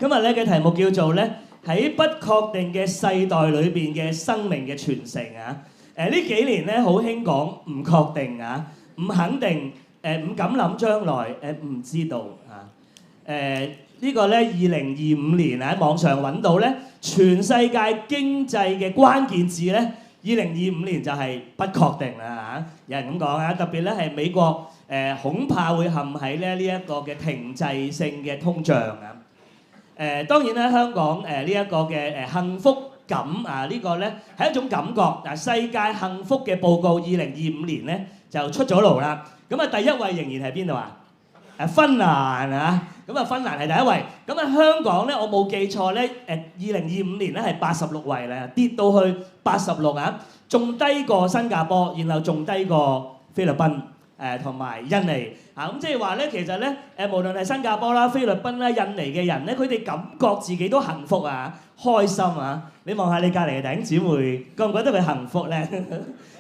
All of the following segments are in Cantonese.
今日咧嘅題目叫做咧喺不確定嘅世代裏邊嘅生命嘅傳承啊！呢幾年咧好興講唔確定啊，唔肯定，唔敢諗將來，唔知道啊！呢個咧2025年喺網上揾到咧全世界經濟嘅關鍵字咧，2025年就係不確定啦嚇！有人咁講啊，特別咧係美國恐怕會陷喺咧呢一個嘅停滯性嘅通脹啊！當然咧，香港呢一個嘅幸福感啊，呢個咧係一種感覺。嗱，世界幸福嘅報告2025年咧就出咗爐啦。咁啊，第一位仍然係邊度啊？芬蘭啊，咁啊芬蘭係第一位。咁啊香港咧，我冇記錯咧，2025年咧係86位咧，跌到去86啊，仲低過新加坡，然後仲低過菲律賓。同埋印尼啊，咁即係話咧，其實咧無論係新加坡啦、菲律賓啦、印尼嘅人咧，佢哋感覺自己都幸福啊、開心啊。你望下你隔離嘅弟兄姊妹，覺唔覺得佢幸福咧？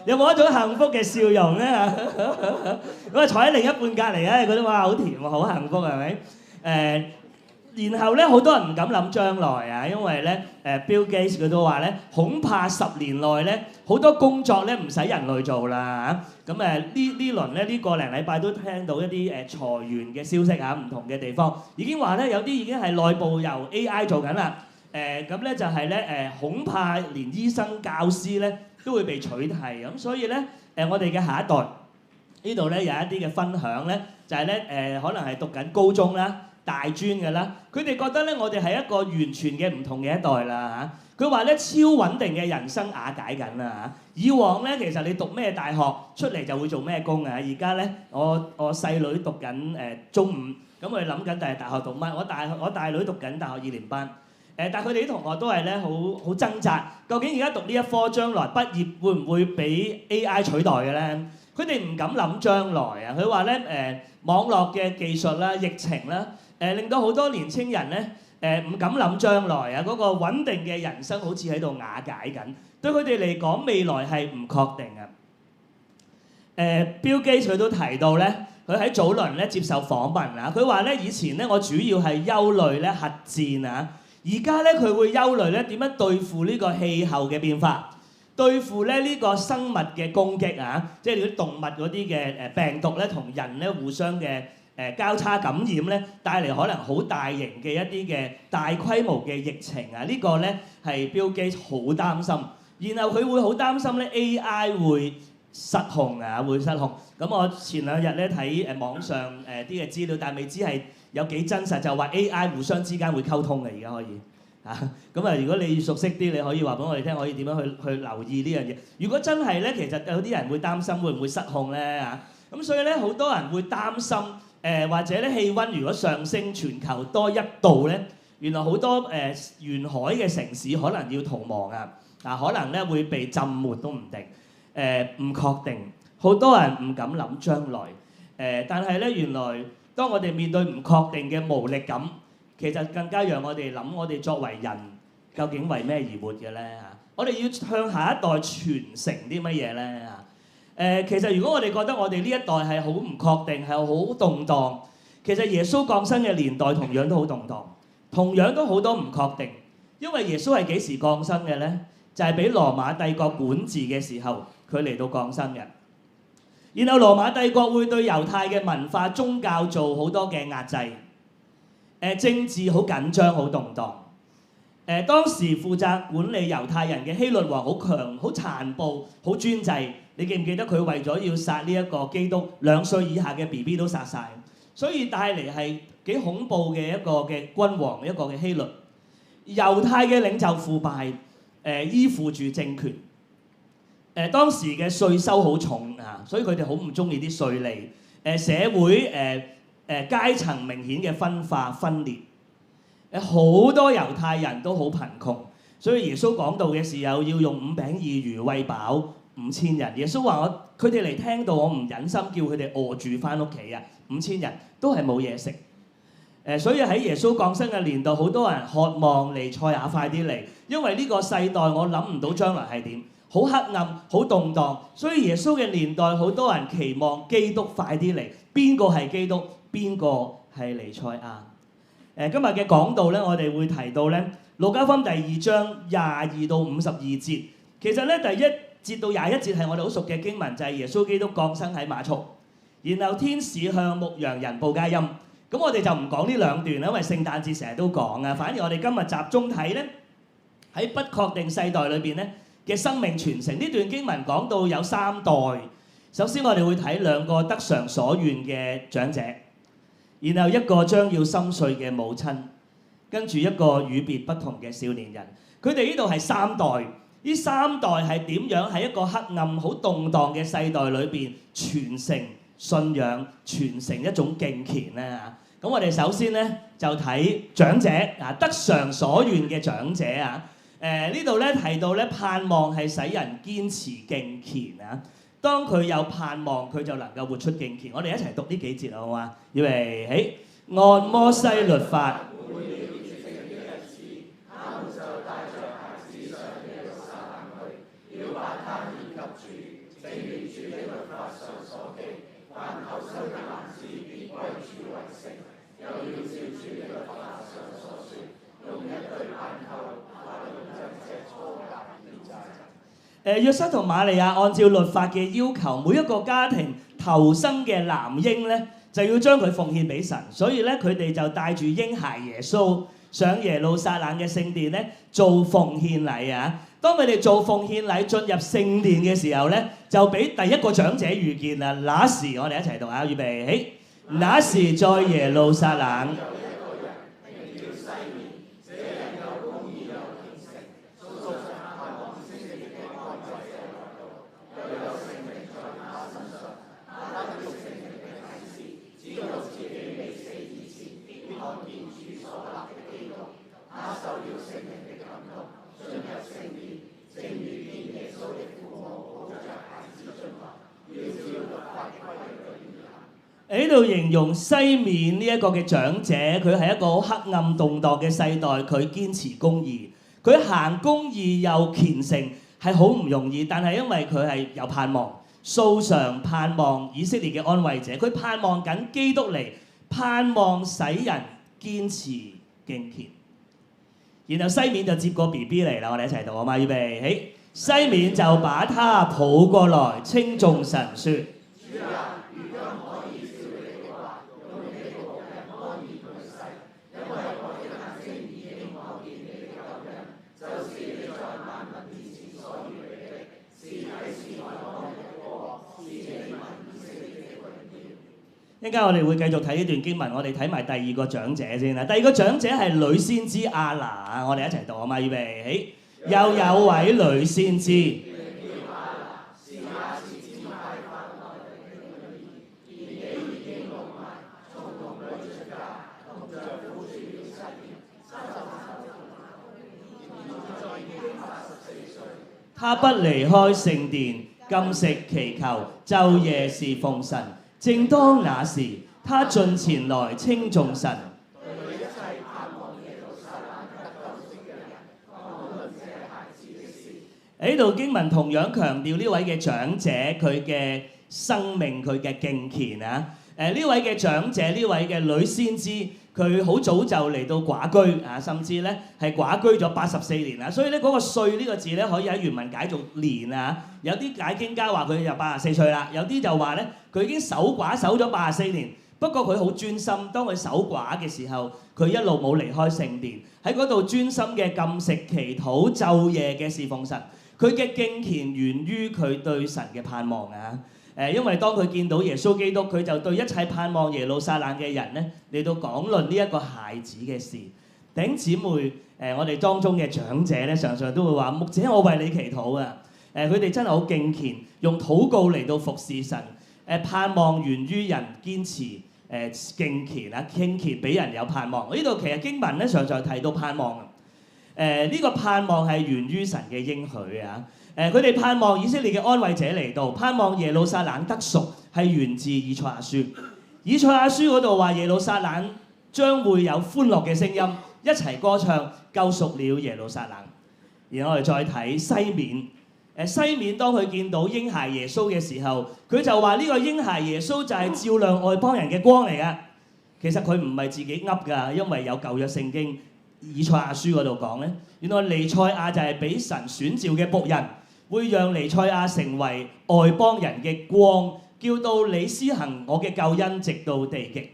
有冇一種幸福嘅笑容咧？咁啊，坐喺另一半隔離咧，覺得哇好甜喎，好幸福係咪？然後咧，好多人唔敢諗將來啊，因為咧Bill Gates 佢都話咧，恐怕10年內咧，好多工作咧唔使人類做啦嚇。咁呢輪咧呢個零禮拜都聽到一啲裁員嘅消息啊，唔同嘅地方已經話咧有啲已經係內部由 AI 做緊啦。咁咧就係咧恐怕連醫生、教師咧都會被取替咁，所以咧我哋嘅下一代呢度咧有一啲嘅分享咧，就係咧可能係讀緊高中啦、大專嘅啦，佢哋覺得咧我哋係一個完全嘅唔同嘅一代啦嚇。佢話咧超穩定嘅人生瓦解緊啦嚇。以往咧其實你讀咩大學出嚟就會做咩工啊。而家咧我細女讀緊中五，咁佢諗緊第日大學讀乜？我大女讀緊大學2年班。但係佢哋啲同學都係咧好掙扎，究竟而家讀呢一科將來畢業會唔會俾 AI 取代嘅咧？佢哋唔敢諗將來啊！佢話咧網絡嘅技術啦、疫情啦，令到好多年青人咧唔敢諗將來啊！嗰個穩定嘅人生好似喺度瓦解緊，對佢哋嚟講未來係唔確定啊！Bill Gates 佢都提到咧，佢喺早輪咧接受訪問啊，佢話咧以前咧我主要係憂慮咧核戰啊，而家咧佢會憂慮咧點樣對付呢個氣候嘅變化。對付咧呢個生物嘅攻擊啊，即係啲動物嗰啲嘅病毒咧，同人咧互相嘅交叉感染咧，帶嚟可能好大型嘅一啲嘅大規模嘅疫情啊！呢個咧係 Bill Gates 好擔心，然後佢會好擔心咧 AI 會失控啊，會失控。咁我前2日咧睇網上啲嘅資料，但係未知係有幾真實，就話 AI 互相之間會溝通嘅，而家可以。咁啊！如果你熟悉啲，你可以話俾我哋聽，可以點樣去留意呢樣嘢？如果真係咧，其實有啲人會擔心會唔會失控咧嚇。咁所以咧，好多人會擔心或者咧氣温如果上升全球多1度咧，原來好多沿海嘅城市可能要逃亡啊！可能咧會被浸沒都唔定，唔確定。好多人唔敢諗將來，但係咧原來當我哋面對唔確定嘅無力感。其實更加讓我哋諗，我哋作為人究竟為咩而活嘅咧嚇？我哋要向下一代傳承啲乜嘢咧嚇？其實如果我哋覺得我哋呢一代係好唔確定，係好動盪，其實耶穌降生嘅年代同樣都好動盪，同樣都好多唔確定。因為耶穌係幾時降生嘅咧？就係俾羅馬帝國管治嘅時候，佢嚟到降生嘅。然後羅馬帝國會對猶太嘅文化、宗教做好多嘅壓制。政治好緊張，好動盪。當時負責管理猶太人嘅希律王好強、好殘暴、好專制。你記唔記得佢為咗要殺呢一個基督，2歲以下嘅 BB 都殺晒，所以帶嚟係幾恐怖嘅一個嘅君王，一個嘅希律。猶太嘅領袖腐敗，依附住政權。當時嘅稅收好重啊，所以佢哋好唔中意啲稅吏。社會階層明顯嘅分化分裂，好多猶太人都好貧窮，所以耶穌講道嘅時候要用5餅2魚餵飽5000人。耶穌話佢哋嚟聽到，我唔忍心叫佢哋餓住翻屋企啊！5000人都係冇嘢食。所以喺耶穌降生嘅年代，好多人渴望彌賽亞快啲嚟，因為呢個世代我諗唔到將來係點，好黑暗、好動盪。所以耶穌嘅年代，好多人期望基督快啲嚟。邊個係基督？邊個係彌賽亞？今日嘅講道咧，我哋會提到咧路加福音第2章22到52節。其實咧第1節到21節係我哋好熟嘅經文，就係耶穌基督降生喺馬槽，然後天使向牧羊人報佳音。咁我哋就唔講呢兩段啦，因為聖誕節成日都講啊。反而我哋今日集中睇咧喺不確定世代裏邊咧嘅生命傳承。呢段經文講到有3代。首先我哋會睇2個得償所願嘅長者，然後1個將要心碎嘅母親，跟住1個與別不同嘅少年人。佢哋呢度係3代，呢3代係點樣喺一個黑暗好動盪嘅世代裏邊傳承信仰、傳承一種敬虔咧嚇。咁我哋首先咧就睇長者啊，得償所願嘅長者啊。呢度咧提到咧盼望係使人堅持敬虔啊。當佢有盼望，佢就能夠活出敬虔。我哋一齊讀呢幾節好嘛？預備起，按摩西律法。約瑟同瑪利亞按照律法嘅要求，每一個家庭頭生嘅男嬰咧，就要將佢奉獻俾神。所以咧，佢哋就帶住嬰孩耶穌上耶路撒冷嘅聖殿咧做奉獻禮啊！當佢哋做奉獻禮進入聖殿嘅時候咧，就俾第一個長者遇見啦。那時我哋一齊讀下，預備起。那時在耶路撒冷。喺度形容西面呢一個嘅長者，佢係一個好黑暗動盪嘅世代，佢堅持公義，佢行公義又虔誠，係好唔容易。但係因為佢係有盼望，素常盼望以色列嘅安慰者，佢盼望緊基督嚟，盼望使人堅持敬虔。然後西面就接個 BB 嚟啦，我哋一齊讀好嘛？預備起，西面就把他抱過來，稱頌神説。一陣間我哋會繼續睇呢段經文，我哋睇埋第2個長者先啦。第2個長者係女先知亞拿，我哋一齊讀好嘛？預備起，又有位女先知。他不離開聖殿，禁食祈求，晝夜侍奉神。正當那時，他進前來稱頌神。喺度經文同樣強調呢位嘅長者佢嘅生命佢嘅敬虔啊！呢位嘅長者呢位嘅女先知，佢好早就嚟到寡居啊，甚至咧係寡居咗84年啊！所以咧嗰個歲呢個字咧可以喺原文解做年啊。有啲解經家話佢就84歲啦，有啲就話咧佢已經守寡守咗84年。不過佢好專心，當佢守寡嘅時候，佢一路冇離開聖殿，喺嗰度專心嘅禁食祈禱，晝夜嘅侍奉神。佢嘅敬虔源於佢對神嘅盼望啊！因為當佢見到耶穌基督，佢就對一切盼望耶路撒冷嘅人咧嚟到講論呢一個孩子嘅事。弟兄姊妹，我哋當中嘅長者咧，常常都會話：牧者，我為你祈禱啊！佢哋真係好敬虔，用禱告嚟到服侍神。盼望源於人堅持敬虔啊，敬虔俾人有盼望。呢度其實經文咧常常提到盼望啊。呢個盼望係源於神嘅應許啊。佢哋盼望以色列嘅安慰者嚟到，盼望耶路撒冷得贖，係源自以賽亞書。以賽亞書嗰度話耶路撒冷將會有歡樂嘅聲音，一齊歌唱救贖了耶路撒冷。然後我哋再睇西面。西面當佢見到嬰孩耶穌嘅時候，佢就話呢個嬰孩耶穌就係照亮外邦人嘅光嚟噶。其實佢唔係自己噏㗎，因為有舊約聖經以賽亞書嗰度講咧，原來彌賽亞就係俾神選召嘅僕人，會讓彌賽亞成為外邦人嘅光，叫到你施行我嘅救恩直到地極。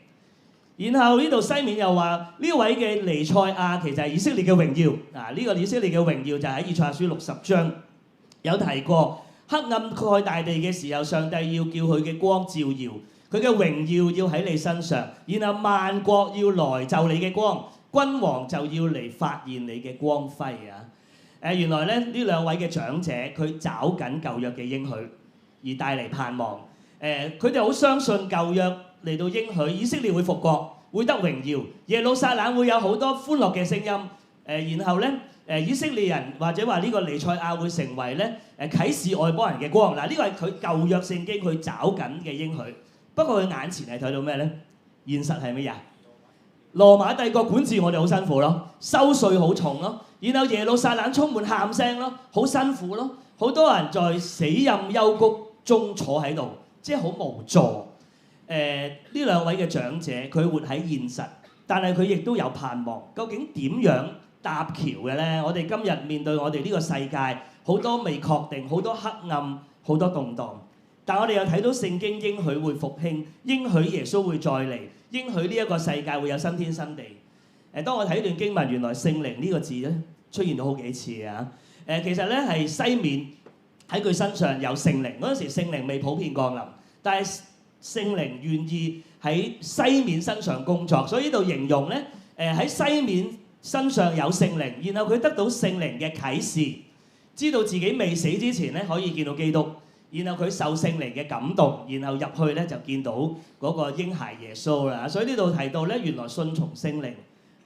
然後呢度西面又話呢位嘅彌賽亞其實係以色列嘅榮耀。呢個以色列嘅榮耀就喺以賽亞書60章有提過，黑暗蓋大地嘅時候，上帝要叫佢嘅光照耀，佢嘅榮耀要喺你身上，然後萬國要來就你嘅光，君王就要嚟發現你嘅光輝啊！原來咧呢兩位嘅長者佢找緊舊約嘅應許，而帶嚟盼望。佢哋好相信舊約嚟到應許以色列會復國，會得榮耀，耶路撒冷會有好多歡樂嘅聲音。然後咧以色列人或者話呢個彌賽亞會成為咧啟示外邦人嘅光。呢個係佢舊約聖經佢找緊嘅應許。不過佢眼前係睇到咩咧？現實係乜嘢？羅馬帝國管治我哋好辛苦咯，收稅好重咯，然後耶路撒冷充滿喊聲咯，好辛苦咯，好多人在死蔭幽谷中坐喺度，即係好無助。呢兩位嘅長者佢活喺現實，但係佢亦都有盼望。究竟點樣搭橋嘅咧？我哋今日面對我哋呢個世界，好多未確定，好多黑暗，好多動盪。但我哋又睇到聖經應許會復興，應許耶穌會再嚟，應許呢一個世界會有新天新地。當我睇段經文，原來聖靈呢個字咧出現咗好幾次啊！其實咧係西面喺佢身上有聖靈，嗰陣時聖靈未普遍降臨，但係聖靈願意喺西面身上工作，所以呢度形容咧喺西面身上有聖靈，然後佢得到聖靈嘅啟示，知道自己未死之前咧可以見到基督。然後佢受聖靈嘅感動，然後入去咧就見到嗰個嬰孩耶穌啦。所以呢度提到咧，原來順從聖靈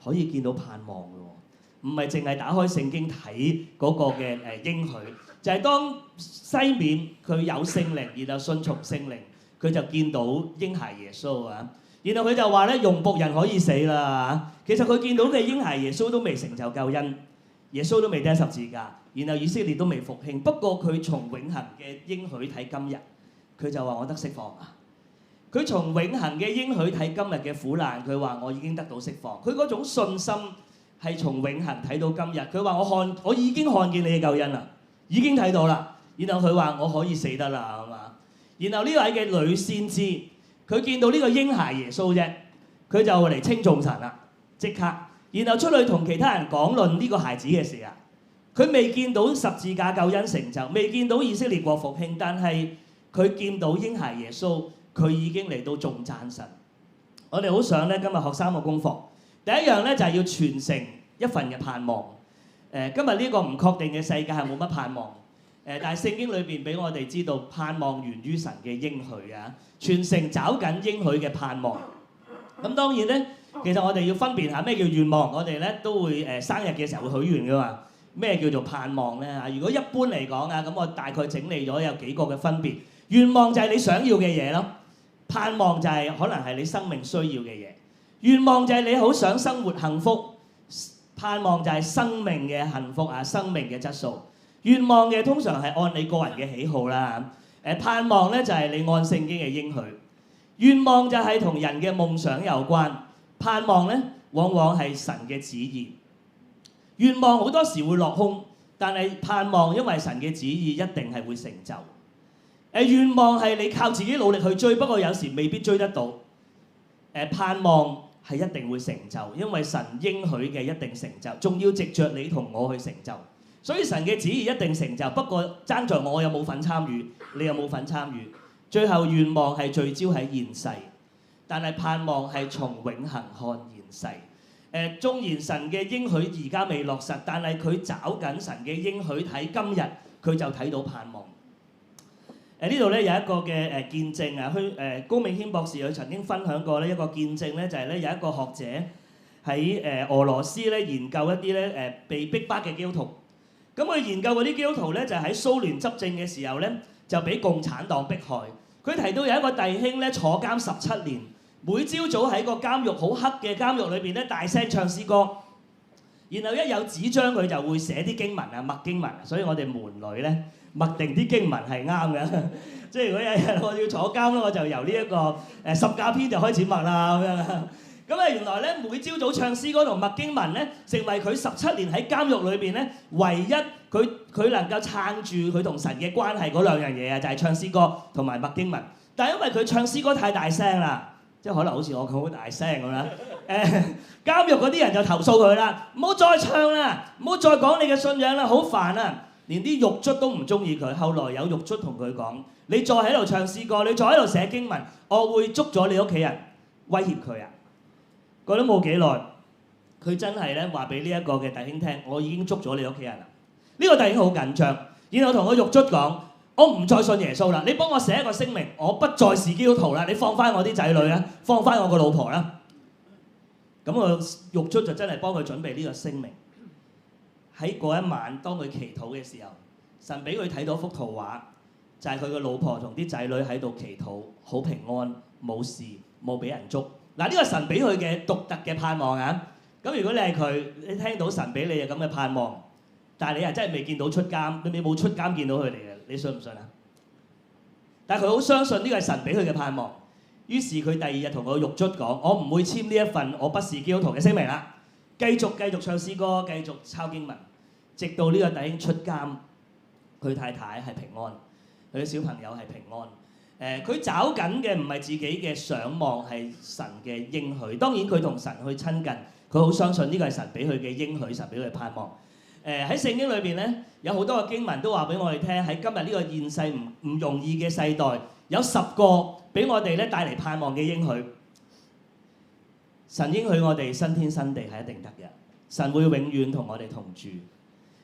可以見到盼望嘅喎，唔係淨係打開聖經睇嗰個嘅應許，就係當西面佢有聖靈，然後順從聖靈，佢就見到嬰孩耶穌啊。然後佢就話咧，用僕人可以死啦。其實佢見到嘅嬰孩耶穌都未成就救恩，耶穌都未釘十字架。然後以色列都未復興，不過佢從永恆嘅應許睇今日，佢就話我得釋放啊！佢從永恆嘅應許睇今日嘅苦難，佢話我已經得到釋放。佢嗰種信心係從永恆睇到今日。佢話我已經看見你嘅救恩啦，已經睇到啦。然後佢話我可以死得啦，係嘛？然後呢位嘅女先知，佢見到呢個嬰孩耶穌啫，佢就嚟稱頌神啦，即刻。然後出去同其他人講論呢個孩子嘅事啊。佢未見到十字架救恩成就，未見到以色列國復興，但係佢見到嬰孩耶穌，佢已經嚟到頌讚神。我哋好想咧，今日學3個功課。第一樣咧就係要傳承一份嘅盼望。今日呢個唔確定嘅世界係冇乜盼望。但係聖經裏邊俾我哋知道，盼望源於神嘅應許啊，傳承找緊應許嘅盼望。咁當然咧，其實我哋要分辨下咩叫願望。我哋咧都會生日嘅時候會許願噶嘛。咩叫做盼望咧？如果一般嚟講啊，咁我大概整理咗有幾個嘅分別。願望就係你想要嘅嘢咯，盼望就係可能係你生命需要嘅嘢。願望就係你好想生活幸福，盼望就係生命嘅幸福啊，生命嘅質素。願望嘅通常係按你個人嘅喜好啦。盼望咧就係你按聖經嘅應許。願望就係同人嘅夢想有關，盼望咧往往係神嘅旨意。願望好多時會落空，但係盼望因為神嘅旨意一定係會成就。願望係你靠自己努力去追，不過有時未必追得到。盼望係一定會成就，因為神應許嘅一定成就，仲要藉着你同我去成就。所以神嘅旨意一定成就，不過爭在我有冇份參與，你有冇份參與。最後願望係聚焦喺現世，但係盼望係從永恆看現世。縱然神嘅應許而家未落實，但係佢找緊神嘅應許睇今日，佢就睇到盼望。呢度咧有一個嘅見證啊，高美謙博士佢曾經分享過咧一個見證咧，就係咧有一個學者喺俄羅斯咧研究一啲咧被逼迫嘅基督徒。咁佢研究嗰啲基督徒咧就喺蘇聯執政嘅時候咧就俾共產黨迫害。佢提到有一個弟兄咧坐監17年。每朝早喺個監獄好黑嘅監獄裏邊咧，大聲唱詩歌，然後一有紙張佢就會寫啲經文啊，默經文。所以我哋門女咧默定啲經文係啱嘅。即係如果有日我要坐監咧，我就由呢一個十架篇就開始默啦咁樣。咁啊，原來咧每朝早唱詩歌同默經文咧，成為佢17年喺監獄裏邊咧，唯一佢能夠撐住佢同神嘅關係嗰兩樣嘢啊，就係唱詩歌同埋默經文。但係因為佢唱詩歌太大聲啦，即係可能好似我咁好大聲咁啦。監獄嗰啲人就投訴佢啦，唔好再唱啦，唔好再講你嘅信仰啦，好煩啊！連啲獄卒都唔中意佢。後來有獄卒同佢講：你再喺度唱詩歌，你再喺度寫經文，我會捉咗你屋企人，威脅佢啊！過咗冇幾耐，佢真係咧話俾呢一個嘅弟兄聽：我已經捉咗你屋企人啦。呢個弟兄好緊張，然後同個獄卒講：我唔再信耶穌啦，你幫我寫一個聲明，我不再是基督徒啦，你放翻我啲仔女啦，放翻我個老婆啦。咁個獄卒就真係幫佢準備呢個聲明。喺嗰一晚，當佢祈禱嘅時候，神俾佢睇到一幅圖畫，就係佢個老婆同啲仔女喺度祈禱，好平安，冇事，冇俾人捉。嗱，呢個神俾佢嘅獨特嘅盼望啊！咁如果你係佢，你聽到神俾你嘅咁嘅盼望，但係你係真係未見到出監，你冇出監見到佢哋嘅，你信唔信啊？但係佢好相信呢個係神俾佢嘅盼望，於是佢第二日同個獄卒講：我唔會簽呢一份我不是基督徒嘅聲明啦，繼續唱詩歌，繼續抄經文，直到呢個弟兄出監，佢太太係平安，佢嘅小朋友係平安。佢找緊嘅唔係自己嘅想望，係神嘅應許。當然佢同神去親近，佢好相信呢個係神俾佢嘅應許，神俾佢嘅盼望。喺聖經裏邊咧，有好多嘅經文都話俾我哋聽，喺今日呢個現世唔容易嘅世代，有10個俾我哋咧帶嚟盼望嘅應許。神應許我哋新天新地係一定得嘅，神會永遠同我哋同住。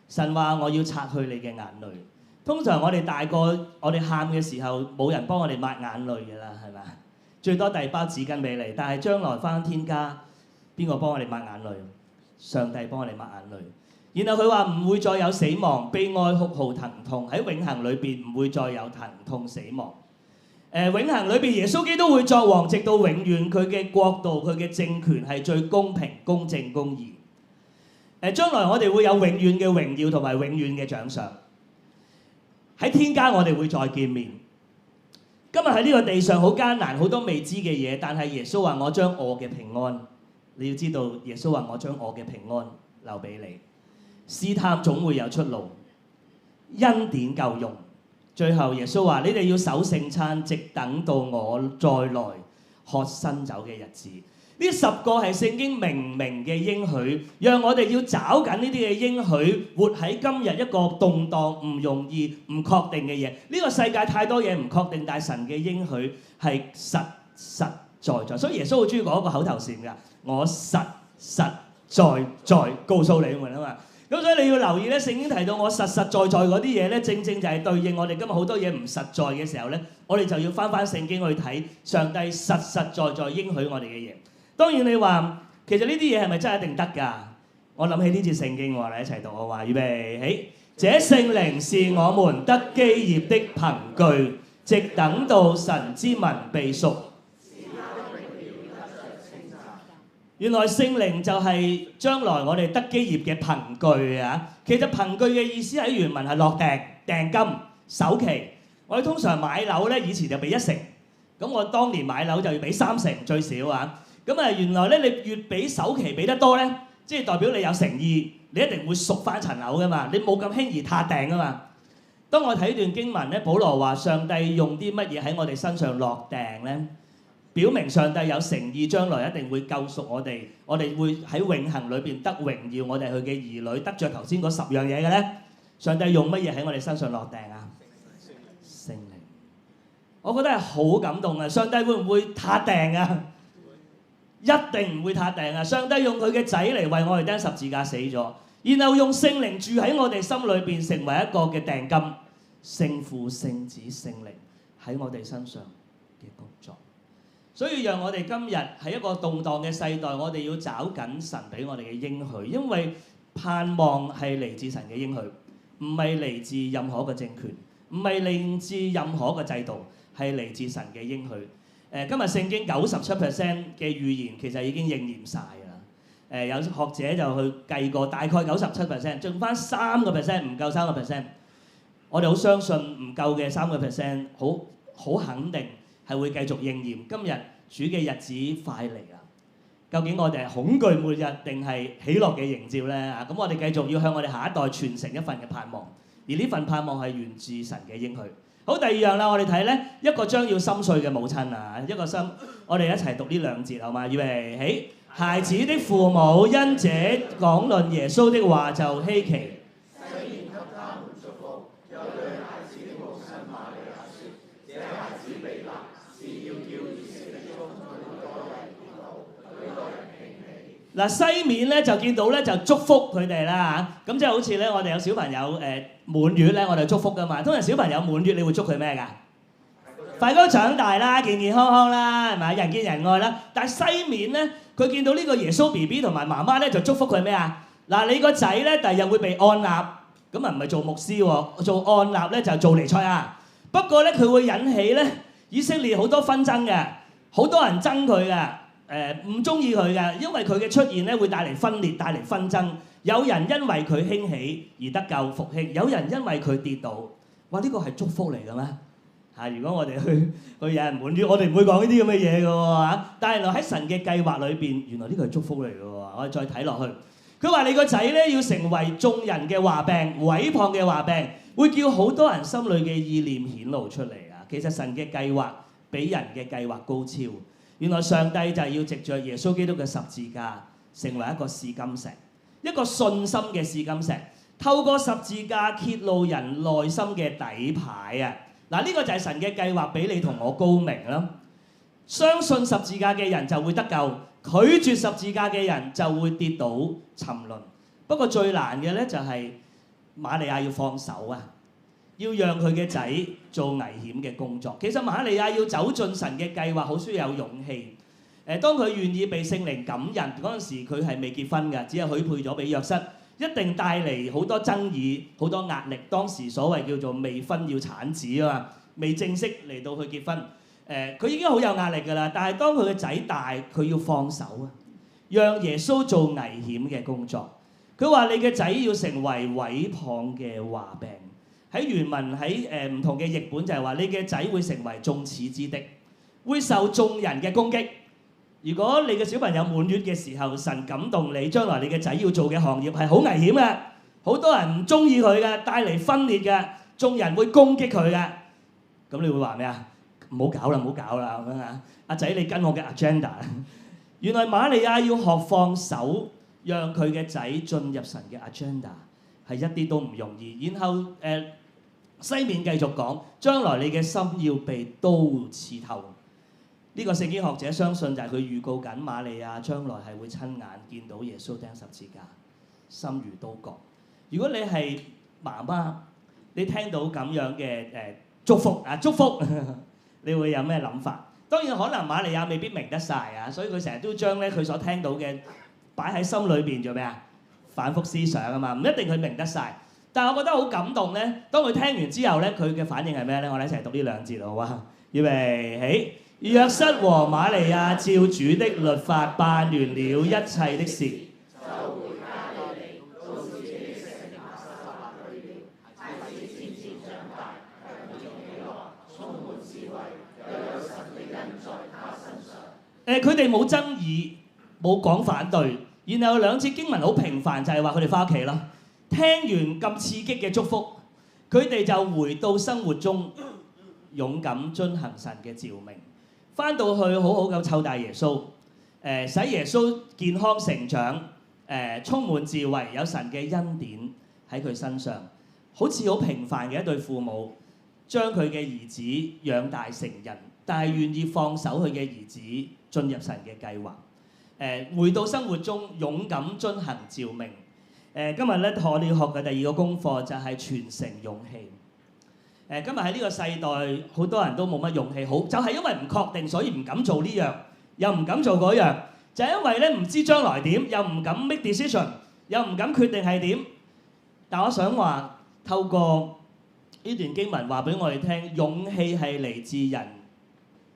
神話我要擦去你嘅眼淚。通常我哋大個，我哋喊嘅時候，冇人幫我哋抹眼淚嘅啦，係咪？最多遞包紙巾俾你，但係將來返天家，邊個幫我哋抹眼淚？上帝幫我哋抹眼淚。然後佢話唔會再有死亡、悲哀、哭號、疼痛，喺永恆裏邊唔會再有疼痛、死亡。永恆裏邊耶穌基督會作王，直到永遠。佢嘅國度、佢嘅政權係最公平、公正、公義。將來我哋會有永遠嘅榮耀同埋永遠嘅獎賞。喺天家我哋會再見面。今日喺呢個地上好艱難，好多未知嘅嘢，但係耶穌話我將我嘅平安，你要知道耶穌話我將我嘅平安留俾你。試探總會有出路，恩典夠用。最後耶穌話：你哋要守聖餐，直等到我再來喝新酒嘅日子。呢10個係聖經明明嘅應許，讓我哋要找緊呢啲嘅應許，活喺今日一個動盪、唔容易、唔確定嘅嘢。呢個世界太多嘢唔確定，但係神嘅應許係實實在在。所以耶穌好中意講一個口頭禪㗎，我實實在在告訴你們啊嘛。咁所以你要留意咧，聖經提到我實實在在嗰啲嘢咧，正正就係對應我哋今日好多嘢唔實在嘅時候咧，我哋就要翻聖經去睇上帝實實在在應許我哋嘅嘢。當然你話其實呢啲嘢係咪真係一定得㗎？我諗起呢節聖經喎，嚟一齊讀。我話預備起，這聖靈是我們得基業的憑據，直等到神之民被贖。原來聖靈就係將來我哋得基業嘅憑據啊！其實憑據嘅意思喺原文係落訂、訂金、首期。我哋通常買樓咧，以前就俾1成，咁我當年買樓就要俾3成最少啊！咁啊，原來咧你越俾首期俾得多咧，即係代表你有誠意，你一定會贖翻層樓噶嘛，你冇咁輕易撻訂噶嘛。當我睇段經文咧，保羅話上帝用啲乜嘢喺我哋身上落訂咧？表明上帝有誠意，將來一定會救贖我哋，我哋會喺永恆裏邊得榮耀，我哋佢嘅兒女得著頭先嗰10樣嘢嘅咧。上帝用乜嘢喺我哋身上落訂啊？聖靈。我覺得係好感動啊！上帝會唔會撻訂啊？一定唔會撻訂啊！上帝用佢嘅仔嚟為我哋釘十字架死咗，然後用聖靈住喺我哋心裏邊，成為一個嘅訂金。聖父、聖子、聖靈喺我哋身上嘅工作。所以讓我哋今日喺一個動盪嘅世代，我哋要找緊神俾我哋嘅應許，因為盼望係嚟自神嘅應許，唔係嚟自任何一個政權，唔係嚟自任何一個制度，係嚟自神嘅應許。今日聖經97% 嘅預言其實已經應驗晒啦。有學者就去計過，大概97%，剩翻3%唔夠3%。我哋好相信唔夠嘅3%，好肯定係會繼續應驗。今日主嘅日子快嚟啦！究竟我哋係恐懼末日定係喜樂嘅迎召咧？咁我哋繼續要向我哋下一代傳承一份嘅盼望，而呢份盼望係源自神嘅應許。好，第二樣啦，我哋睇咧一個將要心碎嘅母親啊，一個心，我哋一齊讀呢兩節好嘛？預備起，孩子的父母因這講論耶穌的話就稀奇。嗱，西面咧就見到咧就祝福佢哋啦嚇，咁即係好似咧我哋有小朋友滿月咧，我哋祝福噶嘛。通常小朋友滿月你會祝佢咩㗎？快高長大啦，健健康康啦，係咪？人見人愛啦。但係西面咧，佢見到呢個耶穌 BB 同埋媽媽咧就祝福佢咩啊？嗱，你個仔咧第日會被按立，咁啊唔係做牧師喎，做按立咧就做彌賽亞。不過咧佢會引起咧以色列好多紛爭嘅，好多人憎佢嘅。唔中意佢嘅，因為佢嘅出現咧會帶嚟分裂、帶嚟紛爭。有人因為佢興起而得救復興，有人因為佢跌倒。哇！呢個係祝福嚟嘅咩？如果我哋去有人滿月，我哋唔會講呢啲咁嘅嘢嘅喎。但係原來喺神嘅計劃裏邊，原來呢個係祝福嚟嘅喎。我哋再睇落去，佢話你個仔咧要成為眾人嘅話柄、毀謗嘅話柄，會叫好多人心裏嘅意念顯露出嚟啊！其實神嘅計劃比人嘅計劃高超。原來上帝就係要藉著耶穌基督嘅十字架成為一個試金石，一個信心嘅試金石，透過十字架揭露人內心嘅底牌啊！嗱，呢個就係神嘅計劃，比你同我高明啦。相信十字架嘅人就會得救，拒絕十字架嘅人就會跌倒沉淪。不過最難嘅咧就係瑪利亞要放手啊！要讓佢嘅仔做危險嘅工作。其實瑪利亞要走進神嘅計劃，好需要有勇氣。當佢願意被聖靈感孕嗰陣時，佢係未結婚嘅，只係許配咗俾約瑟，一定帶嚟好多爭議、好多壓力。當時所謂叫做未婚要產子啊嘛，未正式嚟到去結婚。佢已經好有壓力㗎啦。但係當佢嘅仔大，佢要放手啊，讓耶穌做危險嘅工作。佢話：你嘅仔要成為毀謗嘅話柄。喺原文喺唔同嘅譯本就係話你嘅仔會成為眾矢之的，會受眾人嘅攻擊。如果你嘅小朋友滿月嘅時候，神感動你，將來你嘅仔要做嘅行業係好危險嘅，好多人唔中意佢嘅，帶嚟分裂嘅，眾人會攻擊佢嘅。咁你會話咩啊？唔好搞啦，唔好搞啦咁樣啊！阿仔你跟我嘅 agenda。原來瑪利亞要學放手，讓佢嘅仔進入神嘅 agenda。係一啲都唔容易。然後西面繼續講，將來你嘅心要被刀刺透。呢個聖經學者相信就係佢預告緊瑪利亞將來係會親眼見到耶穌釘十字架，心如刀割。如果你係媽媽，你聽到咁樣嘅祝福，你會有咩諗法？當然可能瑪利亞未必明得晒啊，所以佢成日都將咧佢所聽到嘅擺喺心裏邊做咩啊？反覆思想啊嘛，唔一定佢明得晒。但係我覺得好感動咧。當佢聽完之後咧，佢嘅反應係咩咧？我哋一齊讀呢兩節好啊！預備起，約瑟和瑪利亞照主的律法辦完了一切的事。佢哋冇爭議，冇講反對。然後兩節經文好平凡，就係話佢哋翻屋企咯。聽完咁刺激嘅祝福，佢哋就回到生活中，勇敢遵行神嘅召命，翻到去好好咁湊大耶穌，使耶穌健康成長，充滿智慧，有神嘅恩典喺佢身上，好似好平凡嘅一對父母，將佢嘅兒子養大成人，但係願意放手佢嘅兒子進入神嘅計劃。回到生活中，勇敢遵行召命。今日咧我哋要學嘅第二個功課就係傳承勇氣。今日喺呢個世代，好多人都冇乜勇氣，好就係因為唔確定，所以唔敢做呢樣，又唔敢做嗰樣，就係因為咧唔知將來點，又唔敢 make decision，又唔敢決定係點。但我想話，透過呢段經文話俾我哋聽，勇氣係嚟自人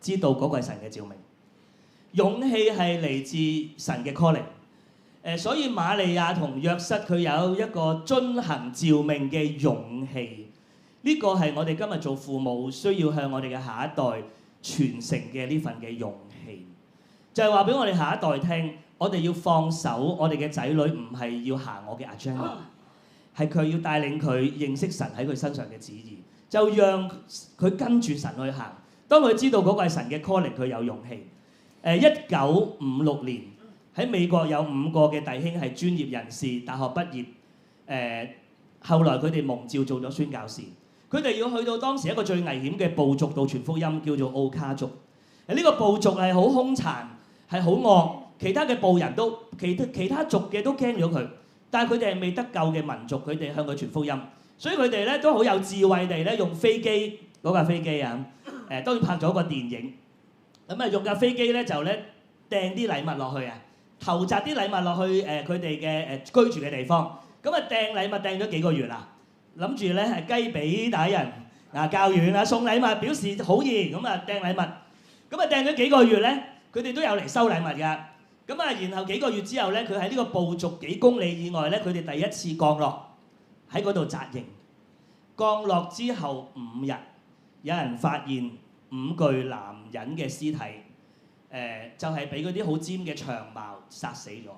知道嗰個係神嘅召命。勇氣係嚟自神嘅 calling，所以瑪利亞同約瑟佢有一個遵行召命嘅勇氣，呢個係我哋今日做父母需要向我哋嘅下一代傳承嘅呢份嘅勇氣。就係話俾我哋下一代聽，我哋要放手，我哋嘅仔女唔係要行我嘅 agenda， 係佢要帶領佢認識神喺佢身上嘅旨意，就讓佢跟住神去行。當佢知道嗰個係神嘅 calling， 佢有勇氣。1956年喺美國有5個嘅弟兄係專業人士，大學畢業。後來佢哋蒙召做咗宣教士，佢哋要去到當時一個最危險嘅部族度傳福音，叫做奧卡族。呢個部族係好兇殘，係好惡，其他嘅部人都其他族嘅都驚咗佢，但係佢哋係未得救嘅民族，佢哋向佢傳福音，所以佢哋咧都好有智慧地咧用飛機嗰架飛機啊，當然拍咗個電影，咁啊用架飛機咧就咧掟啲禮物落去啊，投擲啲禮物落去佢哋嘅居住嘅地方。咁啊掟禮物掟咗幾個月啦，諗住咧係雞髀打人教完啊送禮物表示好意，咁啊掟禮物，咁啊掟咗幾個月咧，佢哋都有嚟收禮物㗎。咁啊然後幾個月之後咧，佢喺呢個部族幾公里以外咧，佢哋第一次降落喺嗰度紮營。降落之後5日，有人發現5具男人嘅屍體，就係俾嗰啲好尖嘅長矛殺死咗。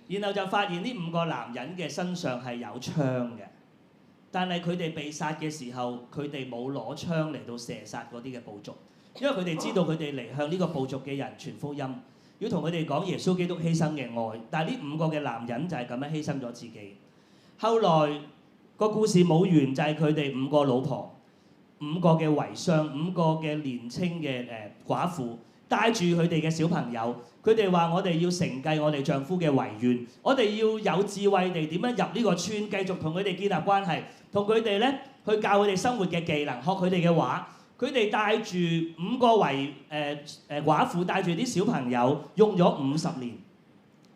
然後就發現呢5個男人嘅身上係有槍嘅，但係佢哋被殺嘅時候，佢哋冇攞槍嚟到射殺嗰啲嘅部族，因為佢哋知道佢哋嚟向呢個部族嘅人傳福音，要同佢哋講耶穌基督犧牲嘅愛。但係呢5個嘅男人就係咁樣犧牲咗自己。後來個故事冇完，就係佢哋5個老婆、5個嘅遺孀、5個嘅年青嘅寡婦，帶住佢哋嘅小朋友。佢哋話：我哋要承繼我哋丈夫嘅遺願，我哋要有智慧地點樣入呢個村，繼續同佢哋建立關係，同佢哋咧去教佢哋生活嘅技能，學佢哋嘅話。佢哋帶住5個寡婦，帶住啲小朋友，用咗50年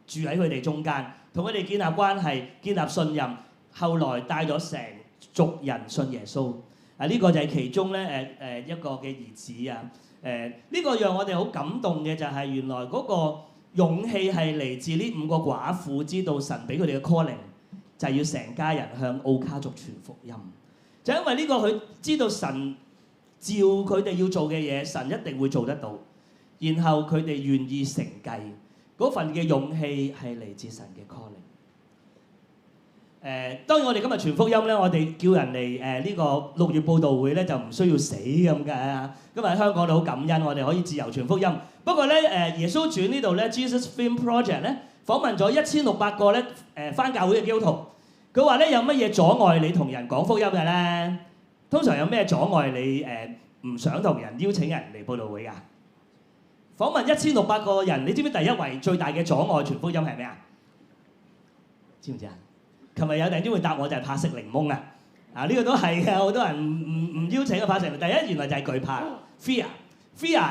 住喺佢哋中間，同佢哋建立關係，建立信任。後來帶咗成族人信耶穌。呢個就係其中咧一個嘅兒子啊。呢個讓我哋好感動嘅就係原來嗰個勇氣係嚟自呢5個寡婦，知道神俾佢哋嘅 calling 就係要成家人向奧卡族傳福音。就因為呢個佢知道神照佢哋要做嘅嘢，神一定會做得到。然後佢哋願意承繼嗰份嘅勇氣係嚟自神嘅 calling。當然我哋今日傳福音咧，我哋叫人嚟呢個6月報道會咧，就唔需要死咁嘅。今日喺香港我哋好感恩，我哋可以自由傳福音。不過咧耶穌傳呢度咧 Jesus Film Project 咧訪問咗1600個咧返教會嘅基督徒。佢話咧有乜嘢阻礙你同人講福音嘅咧？通常有咩阻礙你唔想同人邀請人嚟報道會㗎？訪問1600個人，你知唔知第一位最大嘅阻礙傳福音係咩啊？知唔知啊？琴日有弟兄會答我就係怕食檸檬啊！呢個都係嘅，好多人唔邀請嘅怕食。第一原來就係懼怕 fear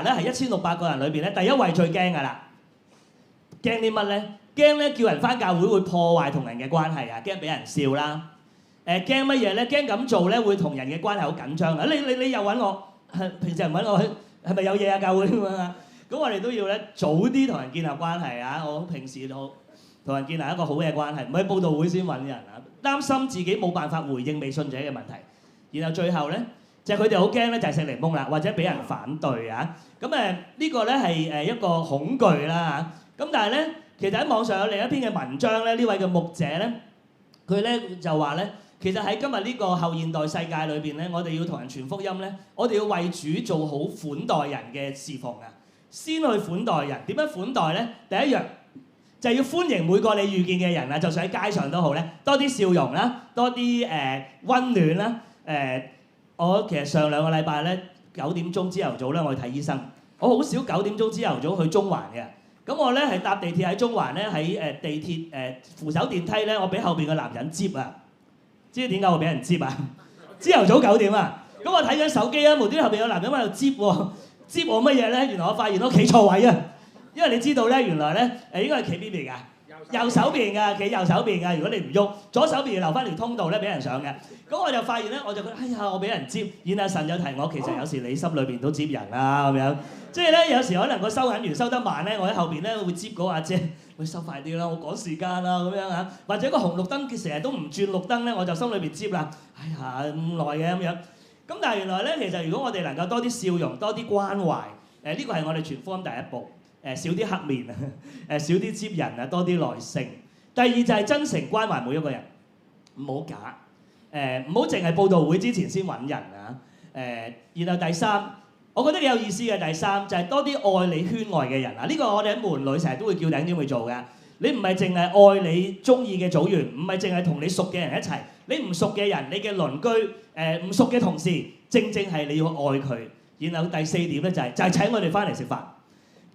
咧係1600個人裏邊咧第一位最驚㗎啦。驚啲乜咧？驚咧叫人返教會會破壞同人嘅關係啊！驚俾人笑啦。驚乜嘢咧？驚咁做咧會同人嘅關係好緊張啊！你又揾我，平時唔揾我，係咪有嘢啊？教會咁樣啊？咁我哋都要咧早啲同人建立關係啊！我平時都同人建立一個好嘅關係，唔係報道會先揾人啊！擔心自己冇辦法回應未信者嘅問題，然後最後咧就係佢哋好驚咧，就係食檸檬啦，或者俾人反對啊！咁呢個咧係一個恐懼啦嚇。咁但係咧，其實喺網上有另一篇嘅文章咧，呢位嘅牧者咧，佢咧就話咧，其實喺今日呢個後現代世界裏邊咧，我哋要同人傳福音咧，我哋要為主做好款待人嘅侍奉啊！先去款待人，點樣款待咧？第一樣就係要歡迎每個你遇見嘅人啊，就算喺街上都好咧，多啲笑容啦，多啲溫暖啦。我其實上2個禮拜咧9點鐘朝頭早咧，我去睇醫生。我好少9點鐘朝頭早去中環嘅。咁我咧係搭地鐵喺中環咧，喺地鐵扶手電梯咧，我俾後邊個男人接啊！知點解我俾人接啊？朝頭早9點啊！咁我睇緊手機啊，無端後邊有男人喺度接喎，接我乜嘢咧？原來我發現我企錯位啊！因為你知道咧，原來咧應該係企邊邊㗎？右手邊㗎，企右手邊㗎。如果你唔喐，左手邊要留翻條通道咧俾人上嘅。咁我就發現咧，我就覺得哎呀，我俾人接。然後神就提我，其實有時你心裏邊都接人啦咁樣。即係咧，有時可能個收銀員收得慢咧，我喺後邊咧會接嗰個阿姐，會收快啲啦，我趕時間啦咁樣嚇。或者個紅綠燈成日都唔轉綠燈咧，我就心裏邊接啦。哎呀咁耐嘅咁樣。咁但係原來咧，其實如果我哋能夠多啲笑容，多啲關懷，呢個係我哋傳福音第一步。少啲黑面少啲接人啊，多啲耐性。第二就係真誠關懷每一個人，唔好假，唔好淨係佈道會之前先揾人啊。然後第三，我覺得幾有意思嘅第三就係多啲愛你圈外嘅人啊！呢個我哋喺門裏成日都會叫弟兄姊妹做嘅。你唔係淨係愛你中意嘅組員，唔係淨係同你熟嘅人一齊，你唔熟嘅人，你嘅鄰居，唔熟嘅同事，正係你要愛佢。然後第四點咧就係請我哋翻嚟食飯。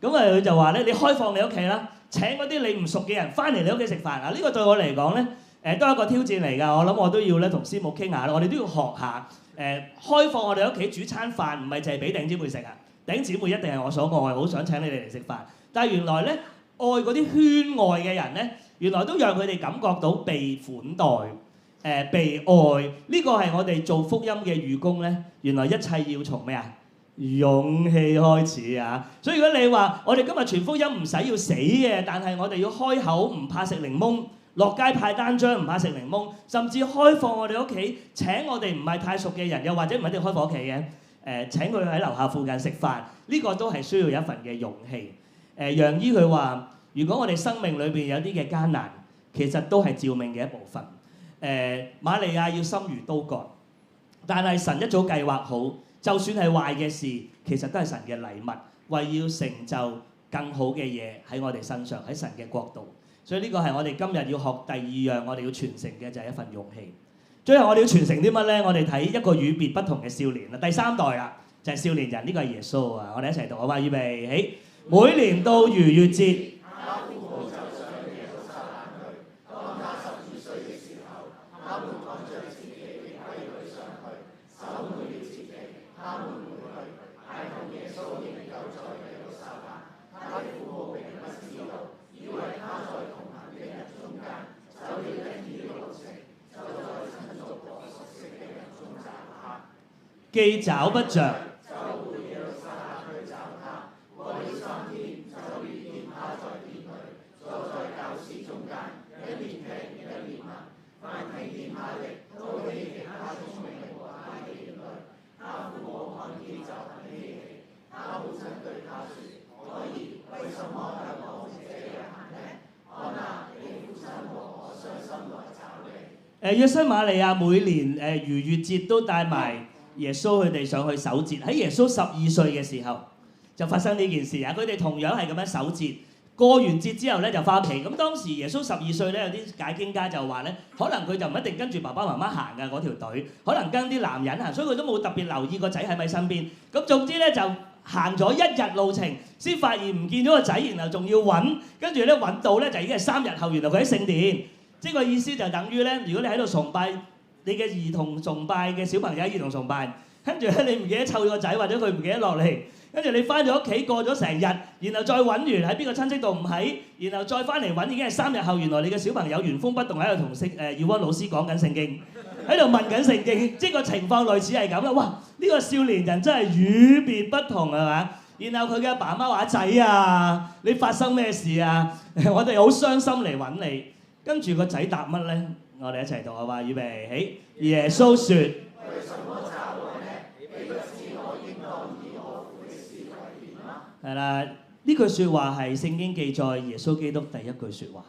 咁佢就話咧，你開放你屋企啦，請嗰啲你唔熟嘅人翻嚟你屋企食飯啊！呢個對我嚟講咧，都係一個挑戰嚟㗎。我諗我都要咧同師母傾下啦，我哋都要學下。開放我哋屋企煮餐飯，唔係淨係俾弟兄姊妹食啊！弟兄姊妹一定係我所愛，好想請你哋嚟食飯。但係原來咧，愛嗰啲圈外嘅人咧，原來都讓佢哋感覺到被款待、被愛。呢個係我哋做福音嘅預工咧。原來一切要從咩啊？勇氣開始啊！所以如果你話我哋今日傳福音唔使要死嘅，但係我哋要開口唔怕食檸檬。落街派單張唔怕食檸檬，甚至開放我哋屋企請我哋唔係太熟嘅人，又或者唔一定開放屋企嘅，請佢喺樓下附近食飯，呢個都係需要一份嘅勇氣。楊姨佢話：如果我哋生命裏邊有啲嘅艱難，其實都係召命嘅一部分。瑪利亞要心如刀割，但係神一早計劃好，就算係壞嘅事，其實都係神嘅禮物，為要成就更好嘅嘢喺我哋身上，喺神嘅國度。所以呢個係我哋今日要學第二樣，我哋要傳承嘅就係一份勇氣。最後我哋要傳承啲乜咧？我哋睇一個與別不同嘅少年啦，第三代啦，就係少年人，呢個係耶穌啊！我哋一齊讀啊嘛，預備起。每年到逾越節，既找不着，約瑟瑪利亞每年逾越節都帶埋耶穌佢哋上去守節。喺耶穌12歲嘅時候就發生呢件事啊！佢哋同樣係咁樣守節，過完節之後咧就翻屋企。咁當時耶穌12歲咧，有啲解經家就話咧，可能佢就唔一定跟住爸爸媽媽行嘅嗰條隊，可能跟啲男人行，所以佢都冇特別留意個仔喺咪身邊。咁總之咧就行咗1日路程，先發現唔見咗個仔，然後仲要揾，跟住咧揾到咧就已經係3日後，原來佢喺聖殿。即係個意思就等於咧，如果你喺度崇拜你嘅兒童崇拜嘅小朋友，兒童崇拜，跟住咧你唔記得湊個仔，或者佢唔記得落嚟，跟住你翻咗屋企過咗成日，然後再揾完喺邊個親戚度唔喺，然後再翻嚟揾已經係3日後，原來你嘅小朋友原封不動喺度同耀安老師講緊聖經，喺度問緊聖經，即係個情況類似係咁啦。哇！呢個少年人真係與別不同係嘛？然後佢嘅爸媽話：仔啊，你發生咩事啊？我哋好傷心嚟揾你。跟住個仔答乜咧？我哋一齊讀啊！話預備起。耶穌說：係啦，呢句説話係聖經記載耶穌基督第一句説話。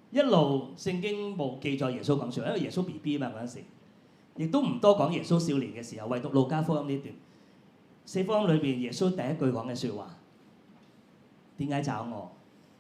一路聖經冇記載耶穌講説話，因為耶穌 BB 嘛嗰陣時，亦都唔多講耶穌少年嘅時候，唯獨路加福音呢段4福音裏邊耶穌第一句講嘅説話：點解找我？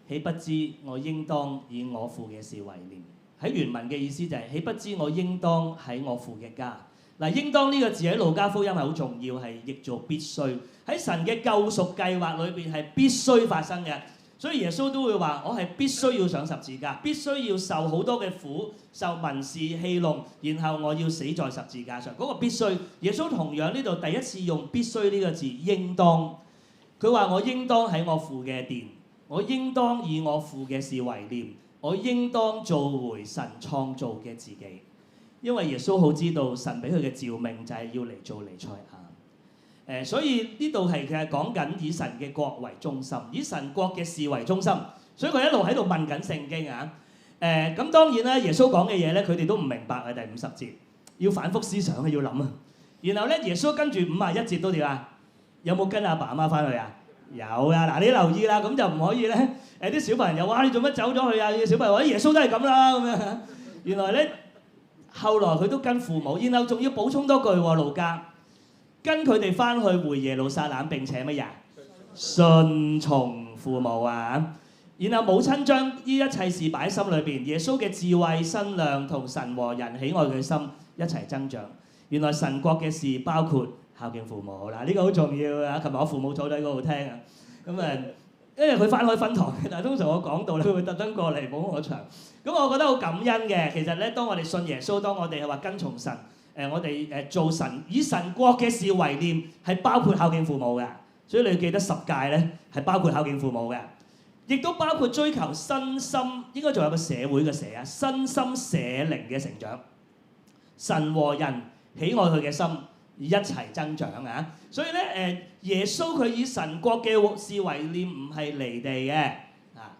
豈不知我應當以我父嘅事為念？喺原文嘅意思就係豈不知我應當喺我父嘅家。嗱，應當呢個字喺路加福音係好重要，係譯做必須。喺神嘅救贖計劃裏邊係必須發生嘅，所以耶穌都會話：我係必須要上十字架，必須要受好多嘅苦，受文士戲弄，然後我要死在十字架上。嗰個必須，耶穌同樣呢度第一次用必須呢個字，應當。佢話：我應當喺我父嘅殿。我應當以我父嘅事為念，我應當做回神創造嘅自己，因為耶穌好知道神俾佢嘅召命就係要嚟做彌賽亞。所以呢度係佢係講緊以神嘅國為中心，以神國嘅事為中心，所以佢一路喺度問緊聖經啊。咁當然啦，耶穌講嘅嘢咧，佢哋都唔明白啊。第50節要反覆思想啊，要諗啊。然後咧，耶穌跟住51節都點啊？有冇跟阿爸阿媽翻去啊？有啊，嗱你留意啦，咁就唔可以咧啲小朋友哇你做乜走咗去啊？小朋友話耶穌都係咁啦咁樣。原來咧後來佢都跟父母，然後仲要補充多句喎，路加跟佢哋翻去回耶路撒冷，並且乜嘢？順從父母啊！然後母親將呢一切事擺喺心裏邊，耶穌嘅智慧、身量同神和人喜愛佢嘅心一齊增長。原來神國嘅事包括孝敬父母啦，呢個好重要啊！琴日我父母坐喺嗰度聽啊，咁因為佢翻開分堂嘅，但係通常我講道咧，佢會特登過嚟捧我場。咁我覺得好感恩嘅。其實咧，當我哋信耶穌，當我哋係話跟從神，我哋做神以神國嘅事為念，係包括孝敬父母嘅。所以你要記得十誡咧係包括孝敬父母嘅，亦都包括追求身心，應該仲有個社會嘅社啊，身心社靈嘅成長，神和人喜愛佢嘅心一齊增長啊！所以咧耶穌佢以神國嘅事為念，唔係離地嘅啊。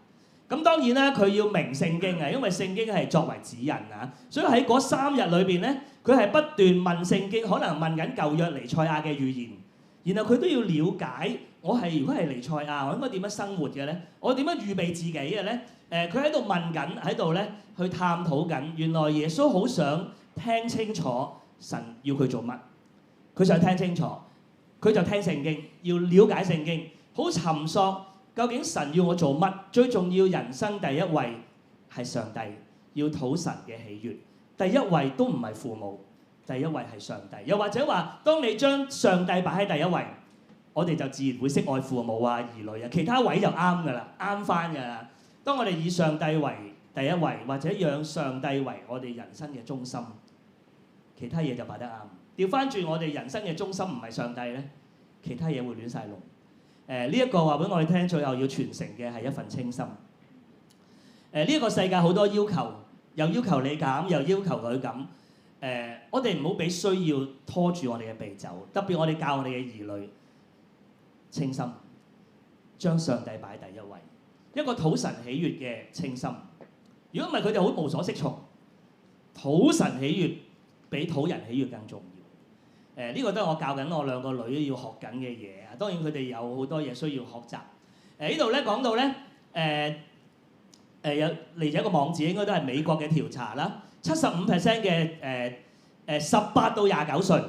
咁當然啦，佢要明聖經啊，因為聖經係作為指引啊。所以喺嗰3日裏邊咧，佢係不斷問聖經，可能問緊舊約彌賽亞嘅預言。然後佢都要了解我係如果係彌賽亞，我應該點樣生活嘅咧？我點樣預備自己嘅咧？佢喺度問緊，喺度咧去探討緊。原來耶穌好想聽清楚神要佢做乜，佢想聽清楚，佢就聽聖經，要了解聖經，好尋索究竟神要我做乜？最重要人生第一位係上帝，要討神嘅喜悅。第一位都唔係父母。第一位係上帝，又或者話，當你將上帝擺喺第一位，我哋就自然會識愛父母啊、兒女啊，其他位就啱㗎啦，啱翻㗎啦。當我哋以上帝為第一位，或者讓上帝為我哋人生嘅中心，其他嘢就擺得啱。調翻轉，我哋人生嘅中心唔係上帝咧，其他嘢會亂晒龍。呢一個話俾我哋聽，最後要傳承嘅係一份清心。呢一個世界好多要求，又要求你咁，又要求佢咁。我哋唔好俾需要拖住我哋嘅鼻走，特別我哋教我哋嘅兒女清心，將上帝擺第一位，一個討神喜悅嘅清心。如果唔係，佢哋好無所適從。討神喜悅比討人喜悅更重要。呢個都係我教緊我2個女要學緊嘅嘢啊。當然佢哋有好多嘢需要學習。呢度咧講到咧有嚟咗一個網址，應該都係美國嘅調查啦。75% 嘅18到29歲